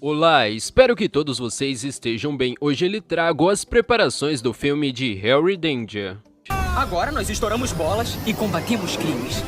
Olá, espero que todos vocês estejam bem. Hoje eu trago as preparações do filme de Harry Danger. Agora nós estouramos bolas e combatemos crimes.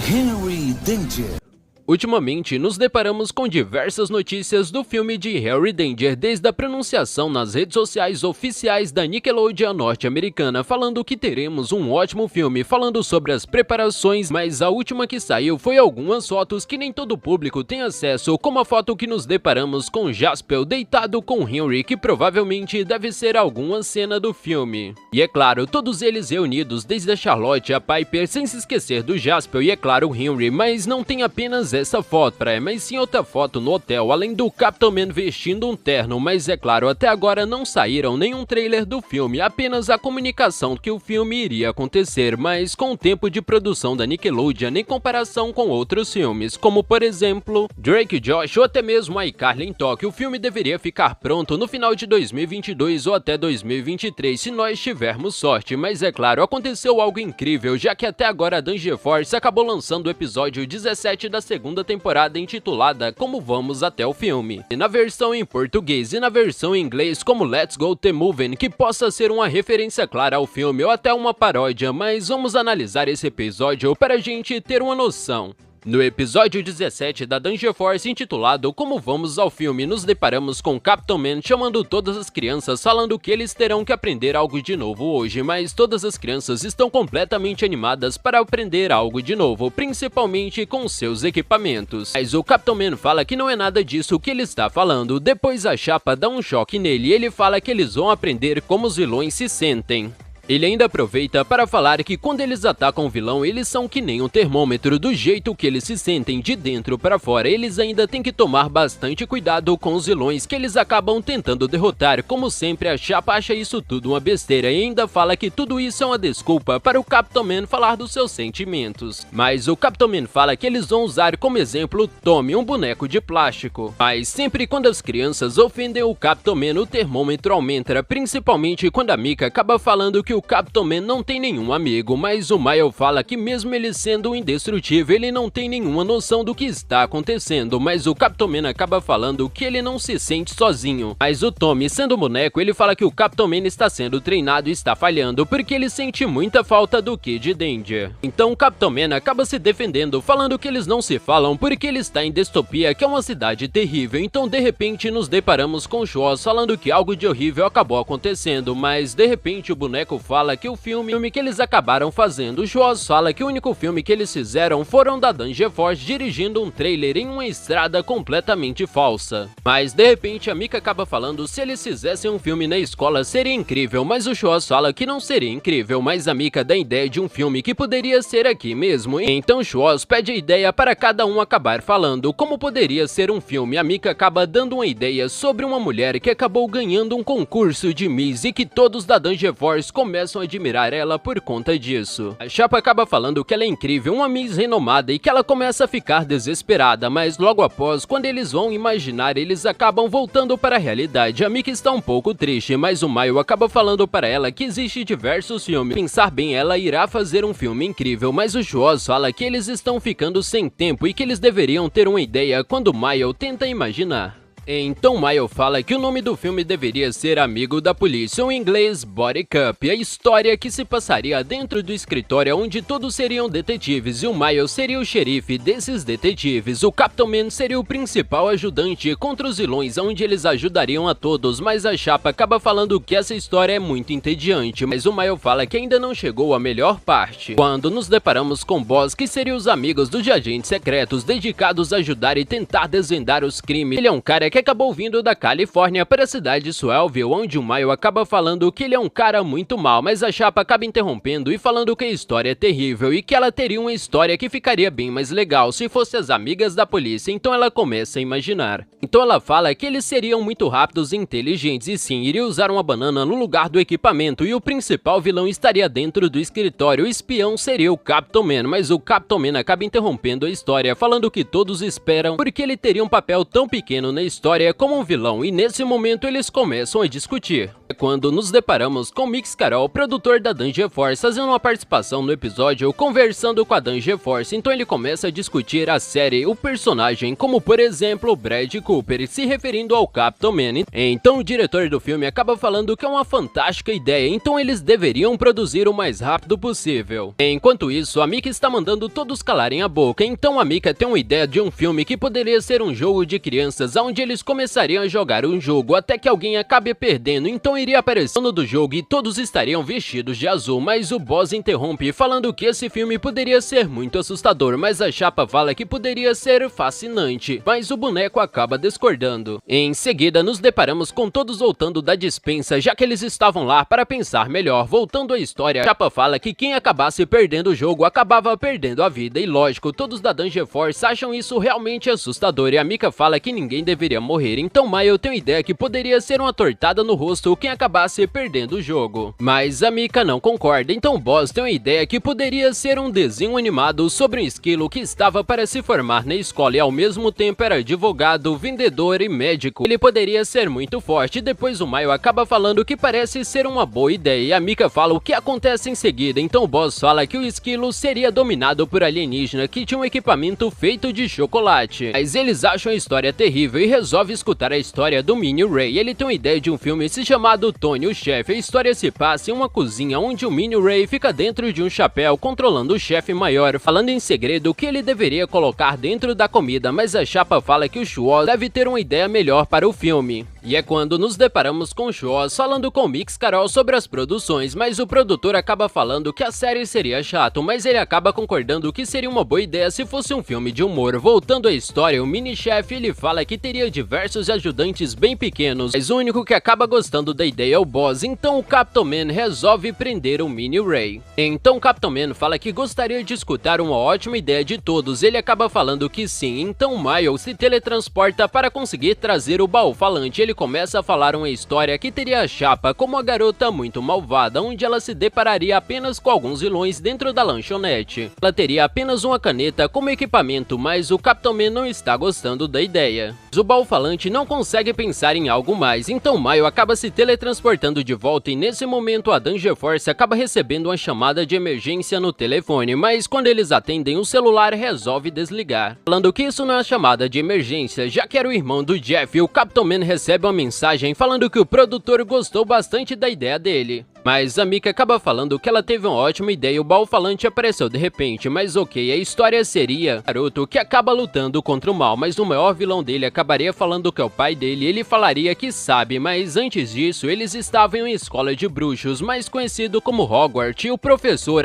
Harry Danger. Ultimamente, nos deparamos com diversas notícias do filme de Harry Danger, desde a pronunciação nas redes sociais oficiais da Nickelodeon norte-americana, falando que teremos um ótimo filme, falando sobre as preparações, mas a última que saiu foi algumas fotos que nem todo público tem acesso, como a foto que nos deparamos com Jaspel deitado com Henry, que provavelmente deve ser alguma cena do filme. E é claro, todos eles reunidos, desde a Charlotte a Piper, sem se esquecer do Jaspel e é claro o Henry, mas não tem apenas essa foto, mas sim outra foto no hotel, além do Capitão Man vestindo um terno, mas é claro, até agora não saíram nenhum trailer do filme, apenas a comunicação que o filme iria acontecer, mas com o tempo de produção da Nickelodeon em comparação com outros filmes, como por exemplo, Drake e Josh ou até mesmo iCarly em Tóquio, o filme deveria ficar pronto no final de 2022 ou até 2023, se nós tivermos sorte, mas é claro, aconteceu algo incrível, já que até agora a Danger Force acabou lançando o episódio 17 da segunda temporada intitulada Como Vamos Até o Filme, e na versão em português e na versão em inglês como Let's Go The Movin', que possa ser uma referência clara ao filme ou até uma paródia, mas vamos analisar esse episódio para a gente ter uma noção. No episódio 17 da Danger Force intitulado Como Vamos ao Filme, nos deparamos com Capitão Man chamando todas as crianças, falando que eles terão que aprender algo de novo hoje, mas todas as crianças estão completamente animadas para aprender algo de novo, principalmente com seus equipamentos. Mas o Capitão Man fala que não é nada disso que ele está falando, depois a Chapa dá um choque nele e ele fala que eles vão aprender como os vilões se sentem. Ele ainda aproveita para falar que quando eles atacam o vilão, eles são que nem um termômetro, do jeito que eles se sentem de dentro para fora. Eles ainda têm que tomar bastante cuidado com os vilões que eles acabam tentando derrotar. Como sempre, a Chapa acha isso tudo uma besteira e ainda fala que tudo isso é uma desculpa para o Capitão Man falar dos seus sentimentos. Mas o Capitão Man fala que eles vão usar como exemplo Tommy, um boneco de plástico. Mas sempre quando as crianças ofendem o Capitão Man, o termômetro aumenta, principalmente quando a Mika acaba falando que o Capitão Man não tem nenhum amigo, mas o Miles fala que mesmo ele sendo indestrutível, ele não tem nenhuma noção do que está acontecendo, mas o Capitão Man acaba falando que ele não se sente sozinho. Mas o Tommy, sendo boneco, ele fala que o Capitão Man está sendo treinado e está falhando, porque ele sente muita falta do Kid Danger. Então o Capitão Man acaba se defendendo, falando que eles não se falam porque ele está em Dystopia, que é uma cidade terrível, então de repente nos deparamos com Shoz falando que algo de horrível acabou acontecendo, mas de repente o boneco fala que o filme que eles acabaram fazendo. O Shoz fala que o único filme que eles fizeram foram da Danger Force dirigindo um trailer em uma estrada completamente falsa. Mas de repente a Mika acaba falando se eles fizessem um filme na escola seria incrível, mas o Shoz fala que não seria incrível, mas a Mika dá a ideia de um filme que poderia ser aqui mesmo. Então Shoz pede a ideia para cada um acabar falando como poderia ser um filme. A Mika acaba dando uma ideia sobre uma mulher que acabou ganhando um concurso de Miss e que todos da Danger Force começam a admirar ela por conta disso. A Chapa acaba falando que ela é incrível, uma Miss renomada e que ela começa a ficar desesperada, mas logo após, quando eles vão imaginar, eles acabam voltando para a realidade. A Mika está um pouco triste, mas o Miles acaba falando para ela que existe diversos filmes. Pensar bem, ela irá fazer um filme incrível, mas o Shoz fala que eles estão ficando sem tempo e que eles deveriam ter uma ideia quando o Miles tenta imaginar. Então Miles fala que o nome do filme deveria ser Amigo da Polícia, ou em inglês Body Cup, a história que se passaria dentro do escritório onde todos seriam detetives e o Miles seria o xerife desses detetives. O Capitão Man seria o principal ajudante contra os vilões, onde eles ajudariam a todos, mas a Chapa acaba falando que essa história é muito entediante, mas o Miles fala que ainda não chegou à melhor parte, quando nos deparamos com Boss, que seriam os amigos dos agentes secretos dedicados a ajudar e tentar desvendar os crimes. Ele é um cara que acabou vindo da Califórnia para a cidade de Swellville, onde o Miles acaba falando que ele é um cara muito mal, mas a Chapa acaba interrompendo e falando que a história é terrível e que ela teria uma história que ficaria bem mais legal se fosse as amigas da polícia, então ela começa a imaginar. Então ela fala que eles seriam muito rápidos e inteligentes e sim, iria usar uma banana no lugar do equipamento e o principal vilão estaria dentro do escritório, o espião seria o Capitão Man, mas o Capitão Man acaba interrompendo a história, falando que todos esperam porque ele teria um papel tão pequeno na história história como um vilão e nesse momento eles começam a discutir. É quando nos deparamos com Mix Carol, produtor da Danger Force, fazendo uma participação no episódio conversando com a Danger Force. Então ele começa a discutir a série, o personagem, como por exemplo o Brad Cooper, se referindo ao Captain Man. Então o diretor do filme acaba falando que é uma fantástica ideia, então eles deveriam produzir o mais rápido possível. Enquanto isso, a Mika está mandando todos calarem a boca, então a Mika tem uma ideia de um filme que poderia ser um jogo de crianças, onde eles começariam a jogar um jogo até que alguém acabe perdendo, então iria aparecer no do jogo e todos estariam vestidos de azul, mas o boss interrompe falando que esse filme poderia ser muito assustador, mas a chapa fala que poderia ser fascinante, mas o boneco acaba discordando. Em seguida nos deparamos com todos voltando da dispensa, já que eles estavam lá para pensar melhor. Voltando à história, a chapa fala que quem acabasse perdendo o jogo acabava perdendo a vida, e lógico, todos da Danger Force acham isso realmente assustador, e a Mika fala que ninguém deveria morrer, então Maio tem uma ideia que poderia ser uma tortada no rosto quem acabasse perdendo o jogo. Mas a Mika não concorda, então o boss tem uma ideia que poderia ser um desenho animado sobre um esquilo que estava para se formar na escola e ao mesmo tempo era advogado, vendedor e médico. Ele poderia ser muito forte, e depois o Maio acaba falando que parece ser uma boa ideia, e a Mika fala o que acontece em seguida. Então o boss fala que o esquilo seria dominado por alienígena que tinha um equipamento feito de chocolate, mas eles acham a história terrível e resolve escutar a história do Mini Ray. Ele tem uma ideia de um filme chamado Tony o Chefe. A história se passa em uma cozinha onde o Mini Ray fica dentro de um chapéu controlando o chefe maior, falando em segredo o que ele deveria colocar dentro da comida, mas a chapa fala que o Schwartz deve ter uma ideia melhor para o filme. E é quando nos deparamos com o Schwartz falando com Mix Carol sobre as produções, mas o produtor acaba falando que a série seria chato, mas ele acaba concordando que seria uma boa ideia se fosse um filme de humor. Voltando à história, o mini-chefe ele fala que teria diversos ajudantes bem pequenos, mas o único que acaba gostando da ideia é o boss, então o Captain Man resolve prender o Mini Ray. Então o Captain Man fala que gostaria de escutar uma ótima ideia de todos, ele acaba falando que sim, então o Miles se teletransporta para conseguir trazer o baú falante. Ele começa a falar uma história que teria a chapa como uma garota muito malvada, onde ela se depararia apenas com alguns vilões dentro da lanchonete. Ela teria apenas uma caneta como equipamento, mas o Captain Man não está gostando da ideia. O baú falante não consegue pensar em algo mais, então Maio acaba se teletransportando de volta, e nesse momento a Danger Force acaba recebendo uma chamada de emergência no telefone, mas quando eles atendem o celular resolve desligar, falando que isso não é chamada de emergência, já que era o irmão do Jeff. E o Captain Man recebe uma mensagem falando que o produtor gostou bastante da ideia dele. Mas a Mika acaba falando que ela teve uma ótima ideia e o baú falante apareceu de repente, mas ok, a história seria o garoto que acaba lutando contra o mal, mas o maior vilão dele acabaria falando que é o pai dele. Ele falaria que sabe, mas antes disso eles estavam em uma escola de bruxos, mais conhecido como Hogwarts, e o professor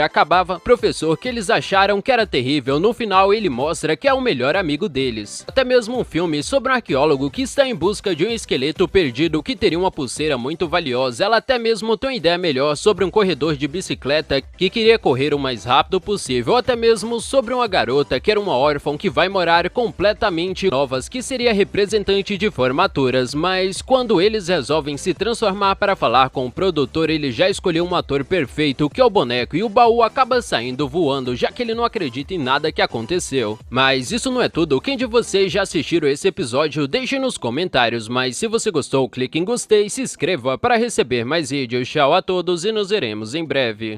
que eles acharam que era terrível, no final ele mostra que é o melhor amigo deles. Até mesmo um filme sobre um arqueólogo que está em busca de um esqueleto perdido que teria uma pulseira muito valiosa. Ela até mesmo tem uma ideia melhor sobre um corredor de bicicleta que queria correr o mais rápido possível, ou até mesmo sobre uma garota que era uma órfã que vai morar completamente novas, que seria representante de formaturas. Mas quando eles resolvem se transformar para falar com o produtor, ele já escolheu um ator perfeito, que é o boneco, e o baú acaba saindo voando, já que ele não acredita em nada que aconteceu. Mas isso não é tudo. Quem de vocês já assistiram esse episódio, deixe nos comentários, mas se você gostou, clique em gostei e se inscreva para receber mais vídeos. Tchau a todos e nos veremos em breve.